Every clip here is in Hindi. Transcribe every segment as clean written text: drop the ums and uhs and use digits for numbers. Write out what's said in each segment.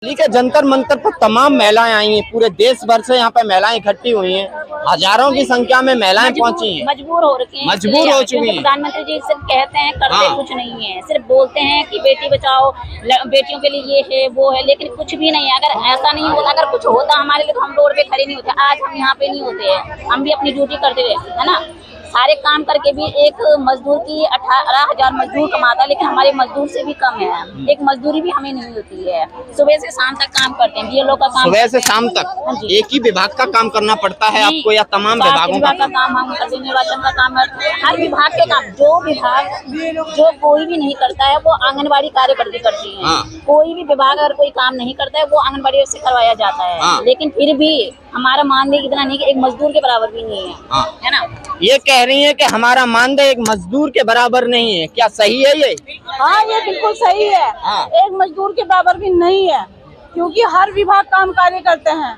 दिल्ली के जंतर मंतर पर तमाम महिलाएं आई हैं। पूरे देश भर से यहाँ पे महिलाएं इकट्ठी हुई हैं। हजारों की संख्या में महिलाएं पहुंची हैं। मजबूर हो रखी हैं, मजबूर हो चुकी हैं। प्रधानमंत्री जी सिर्फ कहते हैं, करते कुछ नहीं है। सिर्फ बोलते हैं कि बेटी बचाओ, बेटियों के लिए ये है वो है, लेकिन कुछ भी नहीं है। अगर ऐसा नहीं होता, अगर कुछ होता हमारे लिए, तो हम रोड पे खड़े नहीं होते। आज हम यहाँ पे नहीं होते हैं, हम भी अपनी ड्यूटी करते रहे, है ना। सारे काम करके भी एक मजदूर की 18,000 मजदूर कमाता है, लेकिन हमारे मजदूर से भी कम है। एक मजदूरी भी हमें नहीं होती है। सुबह से शाम तक काम करते हैं, ये लोग का काम सुबह से शाम तक एक ही विभाग का काम करना पड़ता है आपको, या तमाम विभागों का काम हम करते हैं। निर्वाचन का काम है, हर विभाग के काम। जो विभाग जो कोई भी नहीं करता है, वो आंगनबाड़ी कार्यकर्ती करती है। कोई भी विभाग अगर कोई काम नहीं करता है, वो आंगनबाड़ी से करवाया जाता है। लेकिन फिर भी हमारा मानदेय इतना नहीं कि एक मजदूर के बराबर भी नहीं है, है ना। ये कह रही है कि हमारा मानदेय एक मजदूर के बराबर नहीं है, क्या सही है ये? हाँ, ये बिल्कुल सही है। एक मजदूर के बराबर भी नहीं है, क्योंकि हर विभाग काम कार्य करते हैं।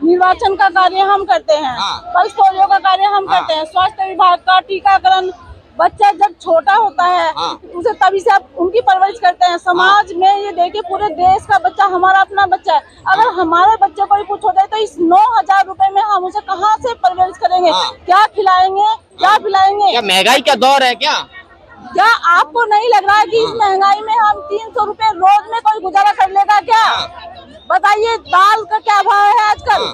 निर्वाचन का कार्य हम करते हैं, पल्स पोलियो का कार्य हम करते हैं, स्वास्थ्य विभाग का टीकाकरण। बच्चा जब छोटा होता है उसे तभी से आप उनकी परवरिश करते हैं। समाज में ये देखिए, पूरे देश का बच्चा हमारा अपना बच्चा है। अगर हमारे बच्चे को ही कुछ हो जाए तो इस 9,000 रुपए में हम उसे कहाँ से परवरिश करेंगे? क्या खिलाएंगे, क्या पिलाएंगे? क्या महंगाई का दौर है क्या? क्या आपको नहीं लग रहा है कि इस महंगाई में हम 300 रुपए रोज में कोई गुजारा कर लेगा क्या? बताइए, दाल का क्या भाव है आजकल,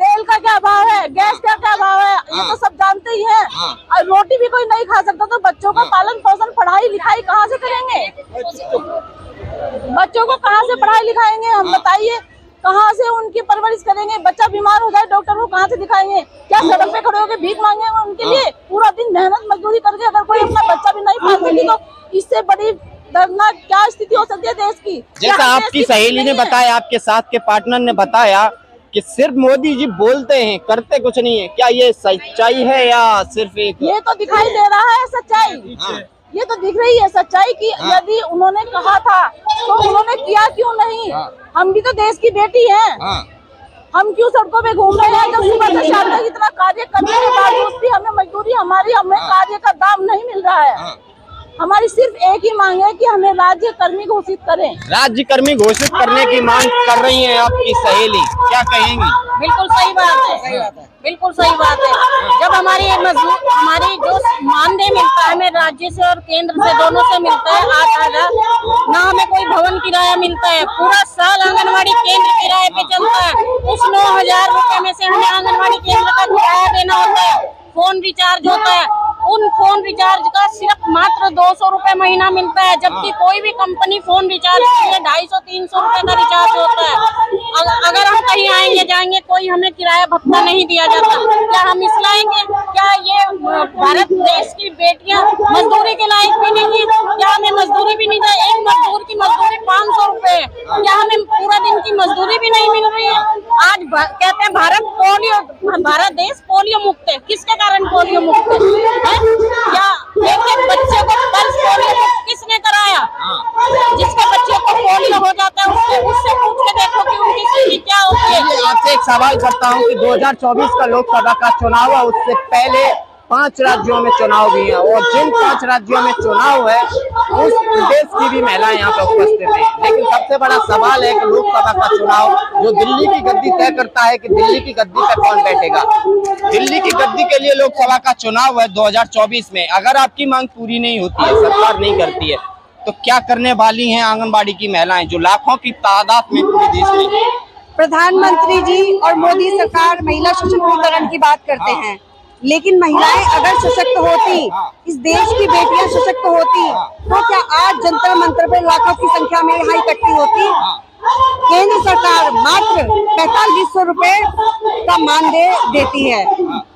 तेल का क्या भाव है, गैस का क्या भाव है, ये तो सब जानते ही हैं। और रोटी भी कोई नहीं खा सकता, तो बच्चों का पालन पोषण, पढ़ाई लिखाई कहाँ से करेंगे? बच्चों को कहाँ से पढ़ाई लिखाएंगे हम? बताइए, कहाँ से उनकी परवरिश करेंगे? बच्चा बीमार हो जाए, डॉक्टर को कहाँ से दिखाएंगे? क्या सड़क पे खड़े होकर भीख मांगेंगे उनके लिए? पूरा दिन मेहनत मजदूरी करके अगर कोई अपना बच्चा भी नहीं पाल सकी, तो इससे बड़ी दर्दनाक क्या स्थिति हो सकती है देश की? जैसा आपकी सहेली ने बताया, आपके साथ के पार्टनर ने बताया कि सिर्फ मोदी जी बोलते हैं, करते कुछ नहीं है। क्या ये सच्चाई है या सिर्फ एक? ये तो दिखाई दे रहा है सच्चाई। ये तो दिख रही है सच्चाई की यदि उन्होंने कहा था तो उन्होंने किया क्यों नहीं? हम भी तो देश की बेटी हैं। हम क्यों सड़कों पे घूम रहे हैं जब सुबह से शाम तक इतना कार्य करने के बावजूद भी हमें मजदूरी, हमें कार्य का दाम नहीं मिल रहा है। हमारी सिर्फ एक ही मांग है कि हमें राज्य कर्मी घोषित करें। राज्य कर्मी घोषित करने की मांग कर रही हैं आपकी सहेली, क्या कहेंगी? बिल्कुल सही बात है, बिल्कुल सही बात है। जब हमारी जो मानदेय मिलता है, हमें राज्य से और केंद्र से दोनों से मिलता है 8,000, ना हमें कोई भवन किराया मिलता है। पूरा साल आंगनबाड़ी केंद्र किराए पे चलता है। उस 9,000 रुपए में से हमें आंगनबाड़ी केंद्र का किराया देना होता है, फोन रिचार्ज होता है। उन फोन रिचार्ज का सिर्फ मात्र 200 रुपए महीना मिलता है, जबकि कोई भी कंपनी फोन रिचार्ज के लिए 250-300 रुपए का रिचार्ज होता है। अगर हम कहीं आएंगे जाएंगे, कोई हमें किराया भत्ता नहीं दिया जाता। क्या हम इस लाएंगे? क्या ये भारत देश की बेटियां मजदूरी के लायक भी नहीं है? क्या हमें मजदूरी भी नहीं चाहिए? एक मजदूर की मजदूरी 500 रुपए। क्या हमें पूरा दिन की मजदूरी भी नहीं मिल रही है? आज कहते हैं भारत देश पोलियो मुक्त है। किसके कारण पोलियो मुक्त है? क्या एक बच्चे को पल्स पोलियो किसने कराया? जिसके बच्चे को पोलियो हो जाता है उससे पूछ के देखो कि उनकी स्थिति क्या होती है। आपसे एक सवाल करता हूं कि 2024 का लोकसभा का चुनाव है, उससे पहले 5 राज्यों में चुनाव भी है, और जिन 5 राज्यों में चुनाव है उस प्रदेश की भी महिलाएं यहाँ पे उपस्थित हैं। लेकिन सबसे बड़ा सवाल है कि लोकसभा का चुनाव जो दिल्ली की गद्दी तय करता है कि दिल्ली की गद्दी पे कौन बैठेगा। दिल्ली की गद्दी के लिए लोकसभा का चुनाव है 2024 में। अगर आपकी मांग पूरी नहीं होती है, सरकार नहीं करती है, तो क्या करने वाली हैं आंगनबाड़ी की महिलाएं जो लाखों की तादाद में पूरे देश में? प्रधानमंत्री जी और मोदी सरकार महिला सशक्तिकरण की बात करते हैं, लेकिन महिलाएं अगर सशक्त होती, इस देश की बेटियां सशक्त होती, तो क्या आज जंतर मंतर पर लाखों की संख्या में यहाँ इकट्ठी होती? केंद्र सरकार मात्र 4500 रुपए का मानदेय देती है।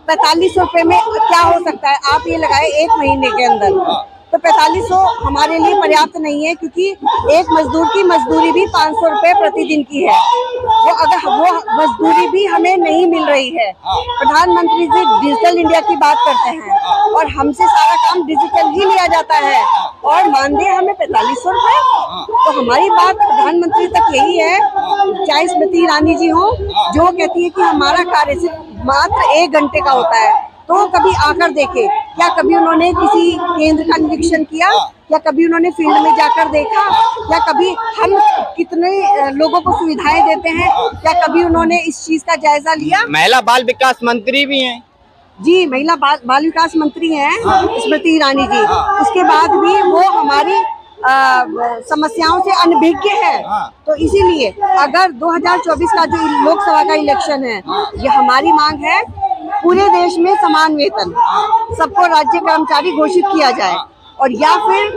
4500 रुपए में क्या हो सकता है? आप ये लगाए 1 महीने के अंदर, तो 4500 हमारे लिए पर्याप्त नहीं है, क्योंकि एक मजदूर की मजदूरी भी 500 रुपए प्रतिदिन की है। वो मजदूरी भी हमें नहीं मिल रही है। प्रधानमंत्री जी डिजिटल इंडिया की बात करते हैं और हमसे सारा काम डिजिटल ही लिया जाता है, और मानदेय हमें 4500 रुपए। तो हमारी बात प्रधानमंत्री तक यही है, चाहे स्मृति ईरानी जी हो, जो कहती है कि हमारा कार्य सिर्फ मात्र 1 घंटे का होता है, तो कभी आकर देखे क्या कभी उन्होंने किसी केंद्र का निरीक्षण किया? क्या कभी उन्होंने फील्ड में जाकर देखा? क्या कभी हम कितने लोगों को सुविधाएं देते हैं, क्या कभी उन्होंने इस चीज का जायजा लिया? महिला बाल विकास मंत्री भी हैं। जी, महिला बाल विकास मंत्री हैं स्मृति ईरानी जी। उसके बाद भी वो हमारी समस्याओं से अनभिज्ञ है। तो इसीलिए अगर 2024 का जो लोकसभा का इलेक्शन है, ये हमारी मांग है पूरे देश में समान वेतन सबको राज्य कर्मचारी घोषित किया जाए, और या फिर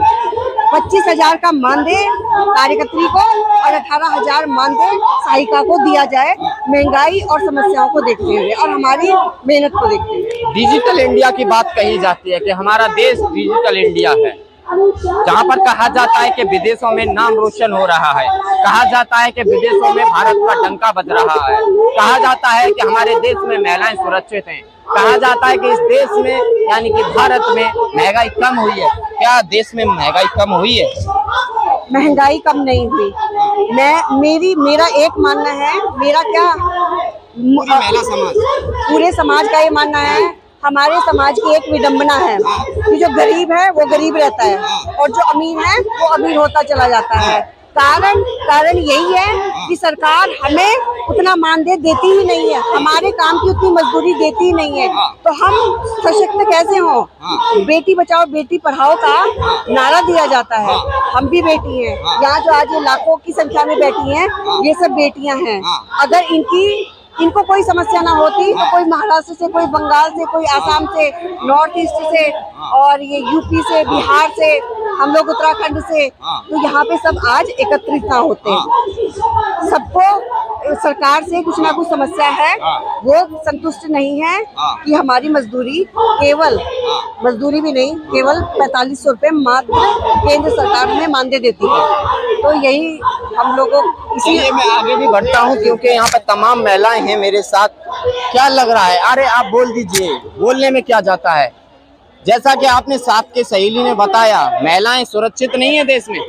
25,000 का मानदेय कार्यकर्त्री को और 18,000 मानदेय सहायिका को दिया जाए, महंगाई और समस्याओं को देखते हुए और हमारी मेहनत को देखते हुए। डिजिटल इंडिया की बात कही जाती है कि हमारा देश डिजिटल इंडिया है, जहाँ पर कहा जाता है कि विदेशों में नाम रोशन हो रहा है, कहा जाता है कि विदेशों में भारत का डंका बज रहा है, कहा जाता है कि हमारे देश में महिलाएं सुरक्षित हैं, कहा जाता है कि इस देश में यानी कि भारत में महंगाई कम हुई है। क्या देश में महंगाई कम हुई है? महंगाई कम नहीं हुई। मेरा एक मानना है, मेरा क्या महिला समाज, पूरे समाज का ये मानना है, हमारे समाज की एक विडंबना है कि जो गरीब है वो गरीब रहता है और जो अमीर है वो अमीर होता चला जाता है। कारण यही है कि सरकार हमें उतना मानदेय देती ही नहीं है, हमारे काम की उतनी मजदूरी देती ही नहीं है, तो हम सशक्त कैसे हों? बेटी बचाओ बेटी पढ़ाओ का नारा दिया जाता है, हम भी बेटी हैं। यहाँ जो आज ये लाखों की संख्या में बैठी हैं, ये सब बेटियां हैं। अगर इनको कोई समस्या ना होती तो कोई महाराष्ट्र से, कोई बंगाल से, कोई आसाम से, नॉर्थ ईस्ट से, और ये यूपी से, बिहार से, हम लोग उत्तराखंड से, तो यहाँ पे सब आज एकत्रित ना होते। सबको सरकार से कुछ ना कुछ समस्या है, वो संतुष्ट नहीं है कि हमारी मजदूरी केवल मजदूरी भी नहीं, केवल 4500 रुपये मात्र केंद्र सरकार में मानदेय देती है। तो यही हम लोगों इसीलिए मैं आगे भी बढ़ता हूँ क्योंकि यहाँ पर तमाम महिलाएं हैं मेरे साथ। क्या लग रहा है? अरे आप बोल दीजिए, बोलने में क्या जाता है? जैसा कि आपने साथ के सहेली ने बताया, महिलाएं सुरक्षित नहीं है देश में।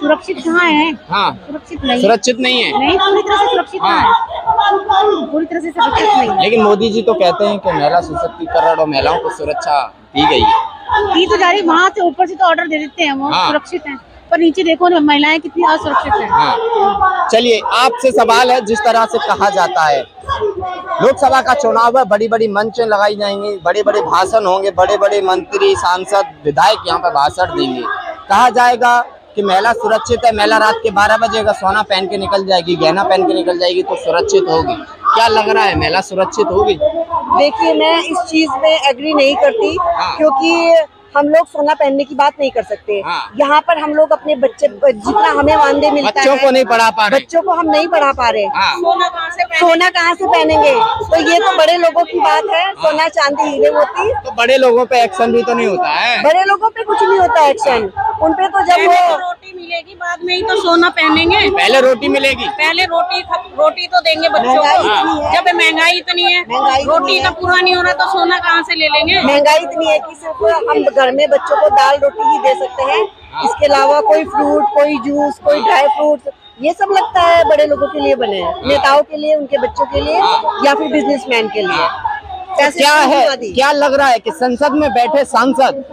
सुरक्षित कहाँ है? हाँ, सुरक्षित नहीं, सुरक्षित नहीं है। नहीं पूरी तरह से सुरक्षित कहाँ है? पूरी तरह से सुरक्षित नहीं है। लेकिन मोदी जी तो कहते हैं कि महिला सशक्तिकरण और महिलाओं को सुरक्षा दी गई है। दी तो जा रही, वहाँ से ऊपर से तो ऑर्डर दे देते हैं, वो सुरक्षित है, पर नीचे देखो ना महिलाएं कितनी असुरक्षित हैं। हाँ। चलिए, आपसे सवाल है, जिस तरह से कहा जाता है लोकसभा का चुनाव है, बड़ी बड़ी मंच लगाई जाएंगी, बड़े बड़े भाषण होंगे, बड़े बड़े मंत्री, सांसद, विधायक यहाँ पर भाषण देंगे, कहा जाएगा कि महिला सुरक्षित है, महिला रात के 12 बजे अगर सोना पहन के निकल जाएगी, गहना पहन के निकल जाएगी तो सुरक्षित होगी। क्या लग रहा है, महिला सुरक्षित होगी? देखिए, मैं इस चीज में एग्री नहीं करती, क्योंकि हम लोग सोना पहनने की बात नहीं कर सकते। यहाँ पर हम लोग अपने बच्चे, जितना हमें मानदेय मिलता है, बच्चों को नहीं पढ़ा पा रहे, बच्चों को हम नहीं पढ़ा पा रहे। सोना कहाँ से पहनेंगे? तो ये तो बड़े लोगों की बात है, सोना चांदी हीरे मोती। तो बड़े लोगों पे एक्शन भी तो नहीं होता है? बड़े लोगों पे कुछ नहीं होता एक्शन, उन पे तो जब वो रोटी मिलेगी बाद में ही तो सोना पहनेंगे। पहले रोटी मिलेगी, पहले रोटी तो देंगे बच्चों को। जब महंगाई इतनी है, रोटी का पूरा नहीं हो रहा तो सोना कहाँ से ले लेंगे? महंगाई इतनी है कि सिर्फ हम घर में बच्चों को दाल रोटी ही दे सकते हैं, इसके अलावा कोई फ्रूट, कोई जूस, कोई ड्राई फ्रूट्स, ये सब लगता है बड़े लोगों के लिए बने हैं, नेताओं के लिए, उनके बच्चों के लिए, या फिर बिजनेसमैन के लिए। क्या है, क्या लग रहा है कि संसद में बैठे सांसद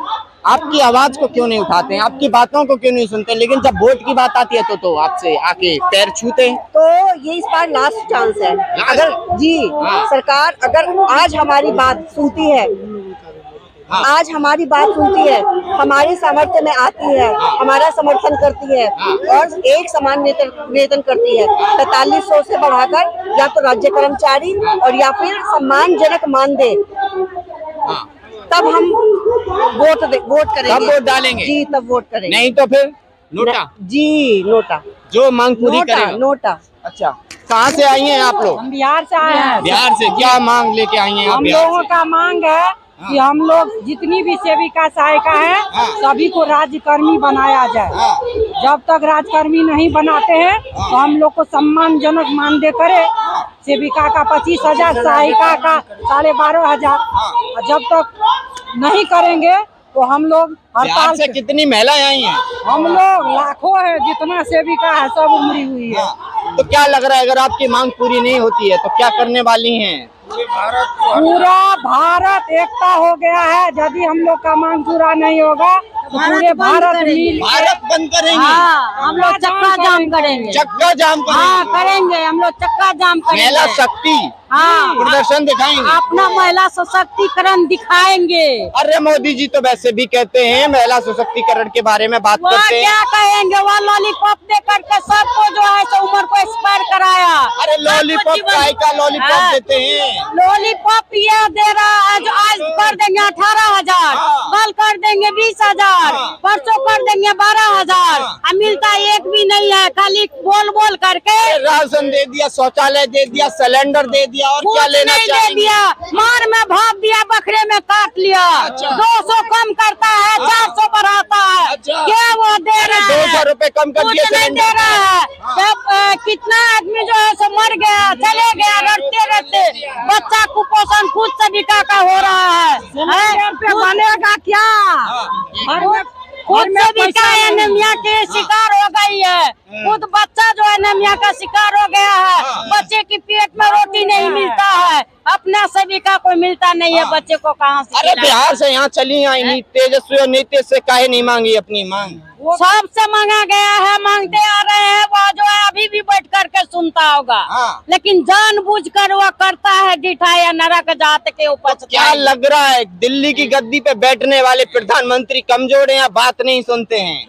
आपकी आवाज को क्यों नहीं उठाते हैं, आपकी बातों को क्यों नहीं सुनते, लेकिन जब वोट की बात आती है तो आपसे आके पैर छूते हैं? तो ये इस बार लास्ट चांस है। अगर सरकार अगर आज हमारी बात सुनती है, आज हमारी बात सुनती है, हमारे सामर्थ्य में आती है, हमारा समर्थन करती है और एक समान वेतन करती है, 4500 से बढ़ाकर या तो राज्य कर्मचारी और या फिर सम्मानजनक मानदेय, तब हम वोट करेंगे। तब वोट डालेंगे? जी, तब वोट करेंगे। नहीं तो फिर नोटा? जी, नोटा, जो मांग पूरी करेगा। नोटा। अच्छा, कहाँ से आई हैं आप लोग? हम बिहार से आए हैं। बिहार से क्या मांग लेके आई हैं आप? हम लोगों का मांग है कि हम लोग जितनी भी सेविका सहायिका है सभी को राज्यकर्मी बनाया जाए। जब तक राज्यकर्मी नहीं बनाते हैं तो हम लोग को सम्मानजनक मानदेय करे। सेविका का 25,000, सहायिका का 12,500। जब तक नहीं करेंगे तो हम लोग हड़ताल से। कितनी महिलाएं आई हैं? हम लोग लाखों है, जितना सेविका है सब उमड़ी हुई है। तो क्या लग रहा है, अगर आपकी मांग पूरी नहीं होती है तो क्या करने वाली हैं? पूरा भारत एकता हो गया है। यदि हम लोग का मांग पूरा नहीं होगा तो पूरे भारत मिल भारत बंद करेंगे, हाँ, हम लोग चक्का जाम करेंगे। चक्का जाम हाँ करेंगे, करेंगे, हम लोग चक्का जाम करेंगे। महिला शक्ति हाँ, प्रदर्शन दिखाएंगे। अपना महिला सशक्तिकरण दिखाएंगे। अरे मोदी जी तो वैसे भी कहते हैं महिला सशक्तिकरण के बारे में बात वह करते क्या हैं। कहेंगे, वह लॉलीपॉप दे करके सबको जो है सो उम्र को एक्सपायर कराया। अरे लॉलीपॉप काय का लॉलीपॉप हाँ। देते हैं। लॉलीपॉप ये दे रहा है जो आज कर देंगे 18,000, हाँ। कल कर देंगे 20,000, हाँ। परसों कर देंगे 12,000। हाँ। मिलता एक भी नहीं है, खाली बोल बोल करके राशन दे दिया, शौचालय दे दिया, सिलेंडर दे दिया, और क्या कुछ लेना नहीं दे चाहेंगे? दिया। मार में भाप दिया, बकरे में काट लिया। अच्छा। 200 कम करता है, 400 बढ़ाता है। अच्छा। क्या वो दे रहा है? 200 रुपए कम कर कुछ दिया नहीं सिलेंडर। दे रहा है। जब कितना आदमी जो है सो मर गया, चले गया रटते रटते। बच्चा कुपोषण खुद सबिका का हो रहा है। बनेगा क्या? खुद सबिका एनीमिया के शिकार हो गई है। खुद बच्चा जो एनीमिया का शिकार हो गया है। बच्चे की पेट में रोटी नहीं मिलता है, अपना सबिका को मिलता नहीं है। बच्चे को कहाँ से अरे खिलाएं? बिहार से यहाँ चली आई नहीं, तेजस्वी और नीतीश से काहे नहीं मांगी अपनी मांग? सबसे मांगा गया है, मांगते आ रहे हैं। वह जो है अभी भी बैठ करके सुनता होगा, हाँ। लेकिन जानबूझकर वह करता है डिठाया नरक जात के ऊपर। क्या लग रहा है दिल्ली की गद्दी पे बैठने वाले प्रधानमंत्री कमजोर हैं या बात नहीं सुनते हैं?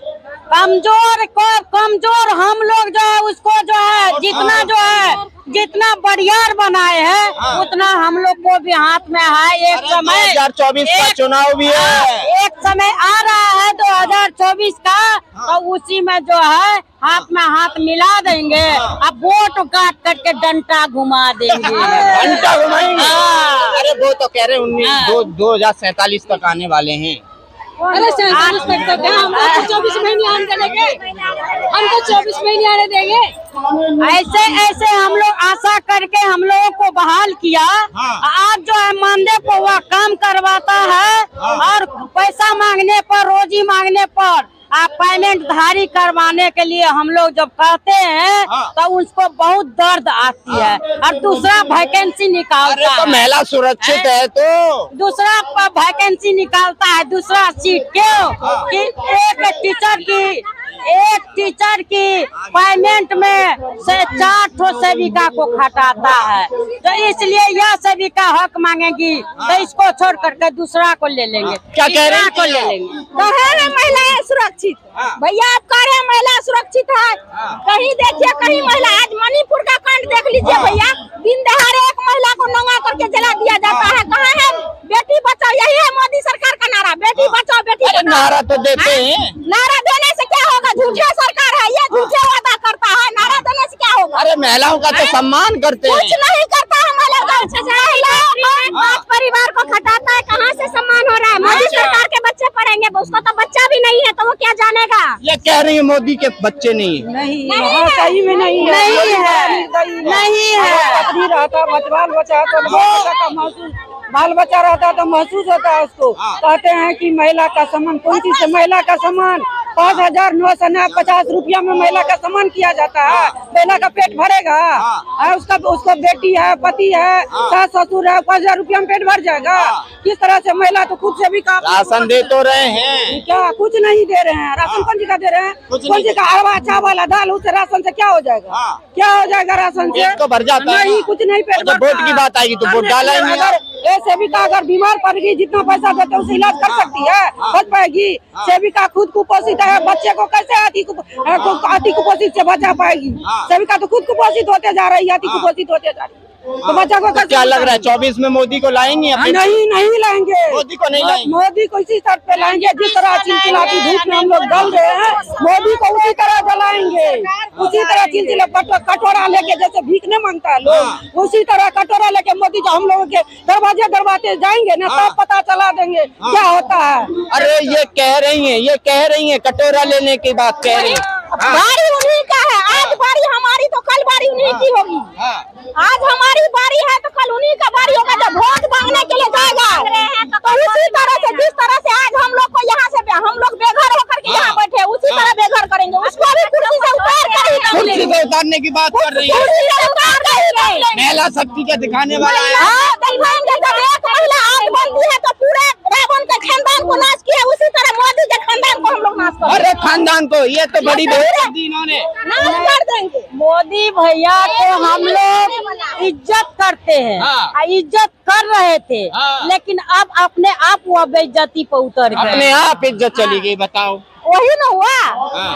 कमजोर हम लोग जो है उसको जो है जितना जो है जितना बढ़ियार बनाए हैं उतना हम लोग को भी हाथ में है। एक समय 2024 का चुनाव भी है। एक समय आ रहा है 2024 का, तो उसी में जो है हाथ में हाथ मिला देंगे। अब वोट काट करके डंडा घुमा देंगे। घंटा घुमाएंगे। हाँ। अरे वो तो कह रहे हैं 2047 तक आने वाले हैं। अरे 47 तक तो क्या, हम 24 महीने आने देंगे, हमको 24 महीने आने देंगे। ऐसे ऐसे हम लोग आशा करके हम लोगों को बहाल किया। आज जो है मानदेय को वह काम करवाता है, और पैसा मांगने पर, रोजी मांगने पर, आप पेमेंट धारी करवाने के लिए हम लोग जब कहते हैं तो उसको बहुत दर्द आती है, और दूसरा वैकेंसी निकालता अरे तो है। महिला सुरक्षित है तो दूसरा वैकेंसी निकालता है, दूसरा सीट। क्यों कि एक टीचर की पेमेंट में से 4 ठो सेविका को खटाता है। तो इसलिए यह सेविका हक मांगेगी तो इसको छोड़ करके दूसरा को ले लेंगे। क्या कह रहे हैं? को ले लेंगे। तो है ना महिलाएं सुरक्षित। भैया आप कह रहे हैं महिला सुरक्षित है, कहीं देखिए कहीं महिला। आज मणिपुर का कांड देख लीजिए भैया, दिन दहाड़े एक महिला को नंगा करके जला दिया जाता है। कहाँ है बेटी बचाओ? यही है मोदी सरकार का नारा, बेटी बचाओ बेटी बचाओ। नारा तो देते हैं। नारा देने से क्या होगा? झूठे सरकार है ये, झूठे वादा करता है। नारा देने से क्या होगा? अरे महिलाओं का तो सम्मान करते कुछ हैं। नहीं करता है महिला। पांच परिवार को खटाता है, कहाँ से सम्मान हो रहा है? मोदी सरकार के बच्चे पढ़ेंगे, उसको तो बच्चा भी नहीं है तो वो क्या जानेगा? ये कह रही है मोदी के बच्चे नहीं है। नहीं, सही में नहीं है, नहीं है। पत्नी रहता, बाल बच्चा तो बाल बच्चा रहता तो महसूस होता है उसको। कहते हैं कि महिला का सम्मान, कौन चीज से महिला का सम्मान? 5,950 रुपया में महिला का सम्मान किया जाता है। महिला का पेट भरेगा? उसको बेटी है, पति है, सास ससुर है, 5,000 रुपया में पेट भर जाएगा? किस तरह से? महिला तो खुद से भी काम राशन दे तो रहे हैं, क्या कुछ नहीं दे रहे हैं। राशन कौन जी का दे रहे हैं? कौन जी का? अरवा चावल दाल, उससे राशन से क्या हो जाएगा? क्या हो जाएगा राशन से? पेट तो भर जाता है। नहीं, कुछ नहीं पेट जब वोट की बात आएगी तो वोट डालेंगे। अगर सेविका अगर बीमार पड़ गई, जितना पैसा देते उसे इलाज कर सकती है, बच पाएगी। सेविका खुद कुपोषित है, बच्चे को कैसे अति कुपोषित से बचा पाएगी? सेविका तो खुद कुपोषित होते जा रही है, अति कुपोषित होते जा रही है। तो बच्चा को तो क्या लग रहा है 24 में मोदी को लाएंगे या फिर नहीं लाएंगे? मोदी को नहीं लाएंगे। मोदी को इसी तरह पे लाएंगे जिस तरह चिलचिलाती धूप में हम लोग जल रहे हैं, मोदी को उसी तरह जलाएंगे। उसी तरह चिलचिला कटोरा लेके, जैसे भीख नहीं मांगता है लोग, उसी तरह कटोरा लेके मोदी जो हम लोगों के दरवाजे जाएंगे ना, तब पता चला देंगे क्या होता है। अरे ये कह रही हैं कटोरा लेने की बात कह रही हैं। बारी उन्हीं का है। आज बारी हमारी तो कल बारी उन्हीं की होगी। आज हमारी बारी है तो कल उन्हीं का बारी होगा। जब वोट मांगने के लिए जाएगा तो उसी तरह से, जिस तरह से आज हम लोग को यहाँ से हम लोग बेघर होकर के यहाँ बैठे, उसी तरह बेघर करेंगे। उसको भी कुर्सी से उतार कर ही कुर्सी से उतारने करने की बात कर रही है। महिला शक्ति के दिखाने वाला है। एक महिला आज बनती है तो पूरे रावण के खानदान को नाश किया, उसी तरह मोदी के खानदान को हम लोग नाश करेंगे। अरे खानदान को, ये तो बड़ी बेइज्जती दी इन्होंने। नाश कर देंगे। मोदी भैया को हम लोग इज्जत करते हैं, हाँ। इज्जत कर रहे थे, हाँ। लेकिन अब अपने आप वो बेइज्जती पे उतर गए। अपने आप इज्जत चली गई, बताओ। वही न हुआ,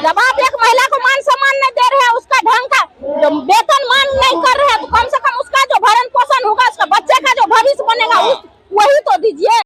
जब आप एक महिला को मान सम्मान नहीं दे रहे हैं, उसका ढंग का जो वेतन मान नहीं कर रहे हैं, तो कम से कम उसका जो भरण पोषण होगा, उसका बच्चे का जो भविष्य बनेगा, वही तो दीजिए।